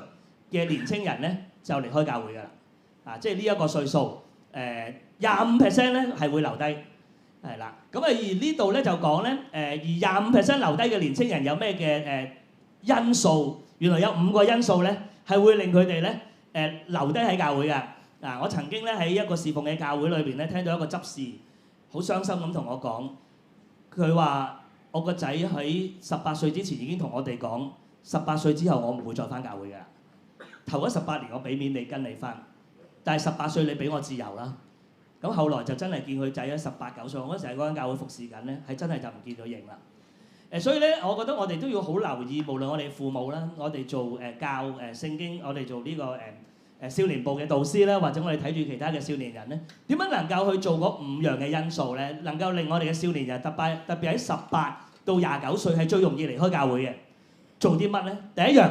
嘅年青人咧就離開教會㗎啦，啊，即係呢一個歲數，25% 咧係會留低，係啦。咁而呢度咧就講咧，而25% 留低嘅年青人有咩嘅因素？原來有5個因素咧係會令佢哋咧留低喺教會㗎。嗱，我曾經咧喺一個侍奉嘅教會裏邊咧聽到一個執事好傷心咁同我講，佢話：我個仔喺18歲之前已經同我哋講，18歲之後我唔會再翻教會㗎啦。頭嗰18年我俾面你跟你翻，但係18歲你俾我自由啦。咁後來就真係見佢仔喺18、9歲，我嗰時喺嗰間教會服侍緊咧，係真係就唔見咗影啦。所以咧，我覺得我哋都要好留意，無論我哋父母啦，我哋做教聖經，我哋做呢個少年部嘅導師啦，或者我哋睇住其他嘅少年人咧，點樣能夠去做嗰5樣嘅因素咧，能夠令我哋嘅少年人特別喺18到29歲係最容易離開教會嘅，做啲乜咧？第一樣，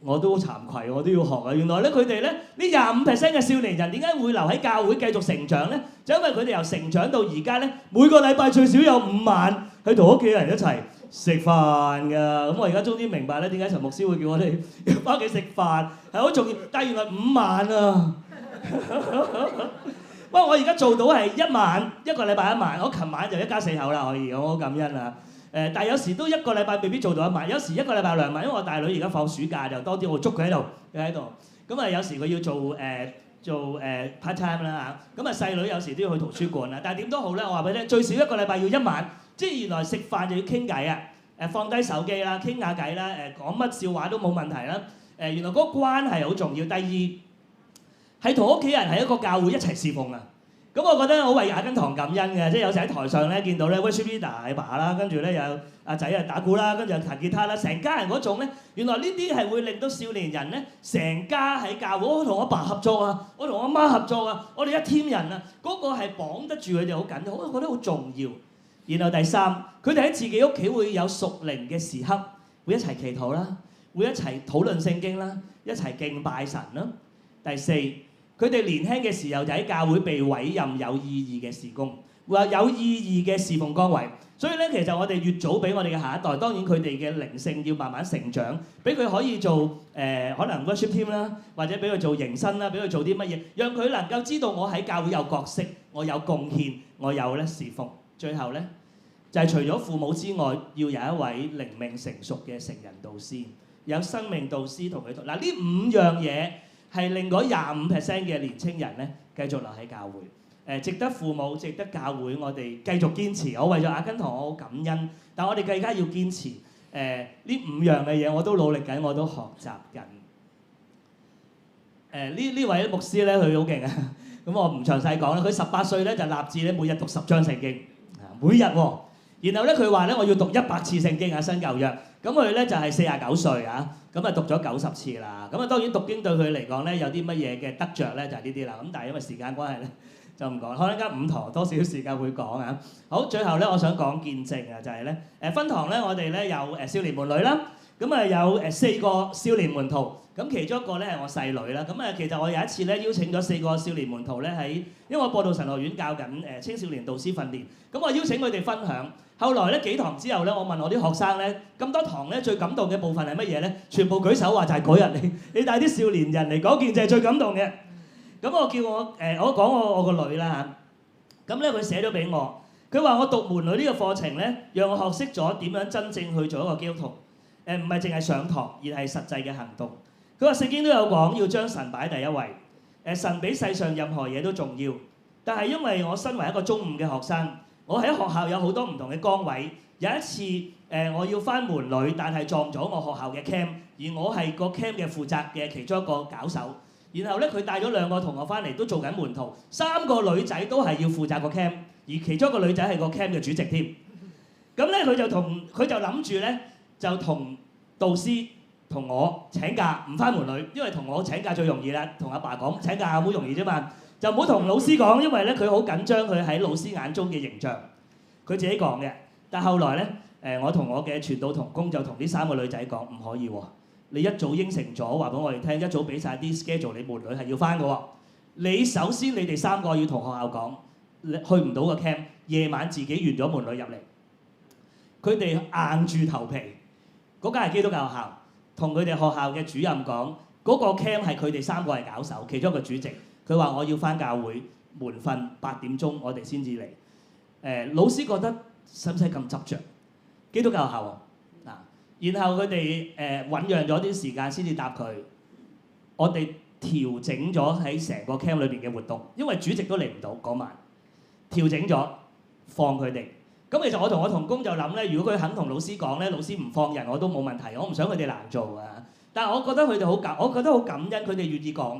我都好慚愧，我都要學啊！原來咧佢哋咧呢25% 嘅少年人點解會留喺教會繼續成長咧？就因為佢哋由成長到而家咧，每個禮拜最少有5晚去同屋企人一齊食飯㗎。咁我而家終於明白咧，點解陳牧師會叫我哋翻屋企食飯係好重要。但係原來5晚啊！不過我而家做到係1晚，一個禮拜1晚。我琴晚就一家4口啦，可以，我好感恩啊！但係有時都一個禮拜未必做到1晚，有時一個禮拜2晚，因為我大女而家放暑假就多啲，我捉佢喺度，佢喺度。咁啊有時佢要做part time 啦嚇，咁啊細女有時都要去圖書館啦。但係點都好咧，我話俾你聽，最少一個禮拜要1晚，即係原來食飯就要傾偈啊！放低手機啦，傾下偈啦，講乜笑話都冇問題啦。原來嗰個關係好重要。第二係同屋企人喺一個教會一齊侍奉啊！咁我覺得好為雅根堂感恩嘅，即係有時喺台上咧見到咧 worship leader 阿爸啦，跟住咧有阿仔啊打鼓啦，跟住又彈吉他啦，成家人嗰種咧，原來呢啲係會令到少年人咧成家喺教會，我同我爸合作啊，我同我媽合作啊，我哋一 team 人啊，嗰個係綁得住佢哋好緊，我覺得好重要。然後第三，佢哋喺自己屋企會有屬靈嘅時刻，會一齊祈禱啦，會一齊討論聖經啦，一齊敬拜神啦。第四，佢哋年輕嘅時候就喺教會被委任有意義嘅事工，話有意義嘅侍奉崗位。所以咧，其實我哋越早俾我哋嘅下一代，當然佢哋嘅靈性要慢慢成長，俾佢可以做可能 worship team 啦，或者俾佢做迎新啦，俾佢做啲乜嘢，讓佢能夠知道我喺教會有角色，我有貢獻，我有咧侍奉。最後咧就係除咗父母之外，要有一位靈命成熟嘅成人導師，有生命導師同佢讀。嗱，呢5樣嘢係令嗰25% 嘅年青人咧繼續留喺教會。值得父母、值得教會，我哋繼續堅持。我為咗阿根堂，我好感恩，但我哋更加要堅持。呢5樣嘅嘢，我都努力緊，我都學習緊。呢位牧師咧，佢好勁啊！咁我唔詳細講啦。佢18歲咧就立志咧每日讀10章聖經，每日喎。然後咧佢話咧我要讀100次聖經啊，新舊約。咁佢咧就係49歲啊，咁啊讀咗90次啦。咁啊當然讀經對佢嚟講咧有啲乜嘢嘅得着咧就係呢啲啦。咁但係因為時間關係咧，就唔講，可能間5堂多少時間會講啊。好，最後咧，我想講見證啊，就係咧分堂咧，我哋咧有少年門女啦，咁啊有4個少年門徒，咁其中一個咧係我細女啦。咁啊其實我有一次咧邀請咗4個少年門徒咧因為我播道神學院教緊青少年導師訓練，咁我邀請佢哋分享。後來咧幾堂之後咧，我問我啲學生咧，咁多堂咧最感動嘅部分係乜嘢咧？全部舉手話就係嗰日你帶啲少年人嚟講見證最感動嘅。咁我叫我講我個女啦嚇，咁咧佢寫咗俾我，佢話我讀門女呢個課程咧，讓我學識咗點樣真正去做一個基督徒，唔係淨係上堂，而係實際嘅行動。佢話聖經都有講要將神擺第一位，神比世上任何嘢都重要。但係因為我身為一個中五嘅學生，我喺學校有好多唔同嘅崗位。有一次我要返門女，但係撞咗我學校嘅 camp， 而我係個 camp 嘅負責嘅其中一個搞手。然後咧，佢帶咗2個同學翻嚟，都做緊門徒。3個女仔都係要負責個 camp， 而其中一個女仔係個 camp 嘅主席添。咁咧，佢就諗住咧，就同導師同我請假唔翻門女，因為同我請假最容易啦。同阿爸講請假好容易啫嘛，就唔好同老師講，因為咧佢好緊張佢喺老師眼中嘅形象。佢自己講嘅。但後來咧，我同我嘅傳道同工就同呢3個女仔講唔可以喎。你一早應承咗話俾我哋聽，一早俾晒啲 schedule， 你門女係要翻嘅喎。你首先你哋3個要同學校講，去唔到個 camp， 夜晚自己完咗門女入嚟。佢哋硬住頭皮，嗰間係基督教學校，同佢哋學校嘅主任講，嗰個 camp 係佢哋3個係搞手，其中一個主席。佢話我要翻教會門訓8點鐘，我哋先至嚟。老師覺得使唔使咁執着？基督教學校喎。然後佢哋醖釀咗啲時間先至答佢，我哋調整咗喺成個 camp 裏邊嘅活動，因為主席都嚟唔到嗰晚，調整咗放佢哋。咁其實我同我同工就諗咧，如果佢肯同老師講咧，老師唔放人我都冇問題，我唔想佢哋難做啊。但係我覺得佢哋我覺得好感恩，佢哋願意講。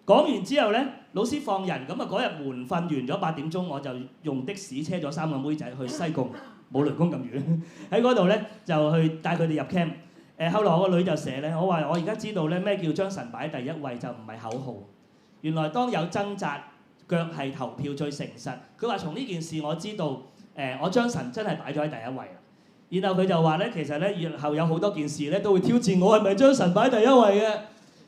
講完之後咧，老師放人，咁啊嗰日門訓完咗8點鐘，我就用的士車咗3個妹仔去西貢。冇雷公咁遠，喺嗰度咧就去帶佢哋入 camp。後來我個女就寫咧，我話我而家知道咧咩叫將神擺第一位，就唔係口號。原來當有掙扎，腳係投票最誠實。佢話從呢件事我知道，我將神真係擺咗喺第一位。然後佢就話咧，其實咧以後有好多件事咧都會挑戰我係咪將神擺第一位嘅。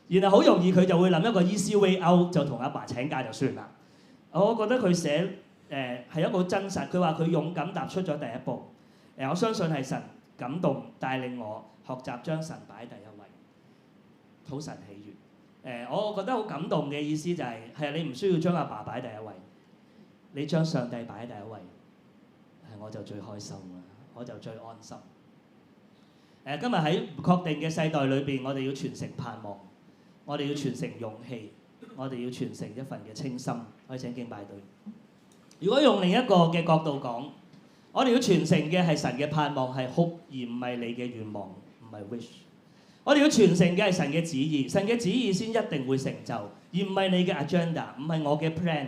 然後好容易佢就會諗一個 easy way out，就同阿爸請假就算啦。我覺得佢寫係一個真實，佢話佢勇敢踏出咗第一步。我相信係神感動帶領我學習將神擺第一位，討神喜悅。我覺得好感動嘅意思就係你唔需要將阿爸擺第一位，你將上帝擺第一位，我就最開心啦，我就最安心。今日喺唔確定嘅世代裏邊，我哋要傳承盼望，我哋要傳承勇氣，我哋要傳承一份嘅清心。可以請敬拜隊。如果用另一個嘅角度講，我哋要傳承嘅係神嘅盼望，係 hope， 而唔係你嘅願望，唔係 wish。我哋要傳承嘅係神嘅旨意，神嘅旨意先一定會成就，而唔係你嘅 agenda， 唔係我嘅 plan。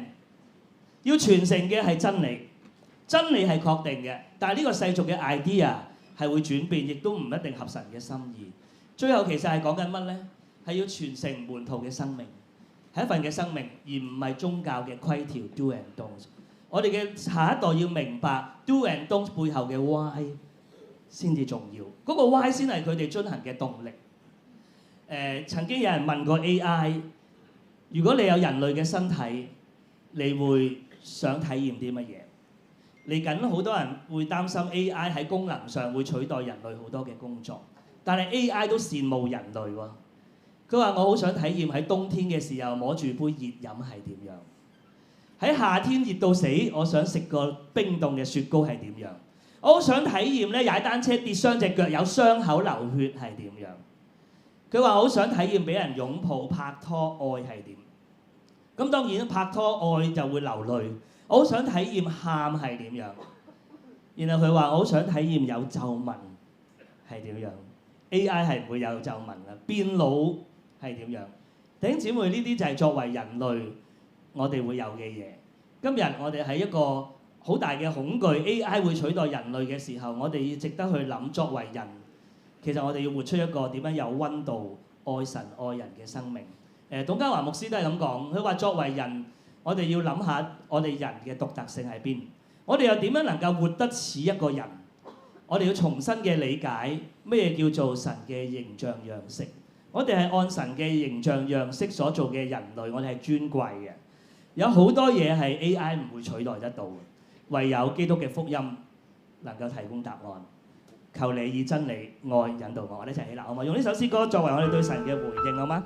要傳承嘅係真理，真理係確定嘅，但係呢個世俗嘅 idea 係會轉變，亦都唔一定合神嘅心意。最後其實係講緊乜呢？係要傳承門徒嘅生命，係一份嘅生命，而唔係宗教嘅規條 do and don't。我哋嘅下一代要明白 do and don't 背後嘅 why 先至重要，嗰個 why 先係佢哋進行嘅動力。曾經有人問過 AI，如果你有人類嘅身體，你會想體驗啲乜嘢？嚟緊好多人會擔心 AI 喺功能上會取代人類好多嘅工作，但係 AI 都羨慕人類喎。佢話：我好想體驗喺冬天嘅時候摸住杯熱飲係點樣，喺夏天熱到死，我想食個冰凍嘅雪糕係點樣，我好想體驗咧踩單車跌傷隻腳有傷口流血係點樣。佢話：好想體驗俾人擁抱拍拖愛係點。咁當然拍拖愛就會流淚，我好想體驗喊係點樣。然後佢話：我好想體驗有皺紋係點樣。AI 係唔會有皺紋嘅，變老係點樣？弟兄姊妹，呢啲就係作為人類我哋會有嘅嘢。今日我哋喺一個好大嘅恐懼 AI 會取代人類嘅時候，我哋要值得去諗，作為人其實我哋要活出一個點樣有溫度、愛神愛人嘅生命。董家華牧師都係咁講，佢話作為人，我哋要諗下我哋人嘅獨特性喺邊，我哋又點樣能夠活得似一個人？我哋要重新嘅理解咩叫做神嘅形象樣式。我哋係按神嘅形象樣式所做嘅人類，我哋係尊貴嘅。有好多嘢係 AI 唔會取代得到嘅，唯有基督嘅福音能夠提供答案。求你以真理愛引導我哋一齊起立好嗎？用呢首詩歌作為我哋對神嘅回應好嗎？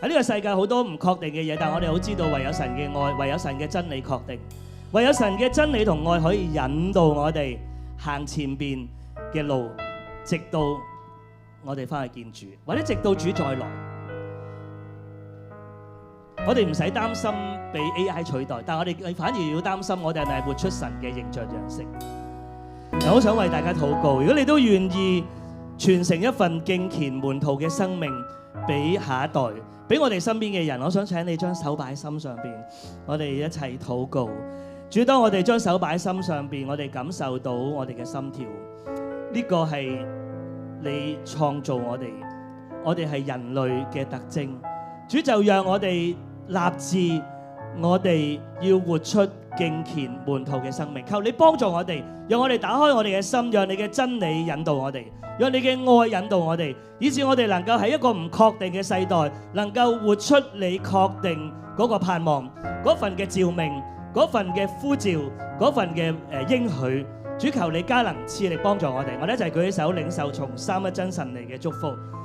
喺呢個世界好多唔確定嘅嘢，但係我哋好知道唯有神嘅愛，唯有神嘅真理確定，唯有神嘅真理同愛可以引導我哋行前邊嘅路，直到我哋翻去見主，或者直到主再來。我哋唔使擔心被 AI 取代，但係我哋反而要擔心我哋係咪活出神嘅形象樣式。我好想為大家禱告，如果你都願意傳承一份敬虔門徒嘅生命俾下一代，俾我哋身邊嘅人，我想請你將手擺喺心上邊，我哋一齊禱告。主，當我哋將手擺喺心上邊，我哋感受到我哋嘅心跳，呢個係你創造我哋係人類嘅特徵。主，就讓我哋立志，我哋要活出敬虔門徒嘅生命。求你幫助我哋，讓我哋打開我哋嘅心，讓你嘅真理引導我哋，讓你嘅愛引導我哋，以致我哋能夠喺一個唔確定嘅世代，能夠活出你確定嗰個盼望，嗰份嘅召命，嗰份嘅呼召，嗰份嘅應許。主，求你加能賜力幫助我哋，我哋一齊舉起手領受從三一真神嚟嘅祝福。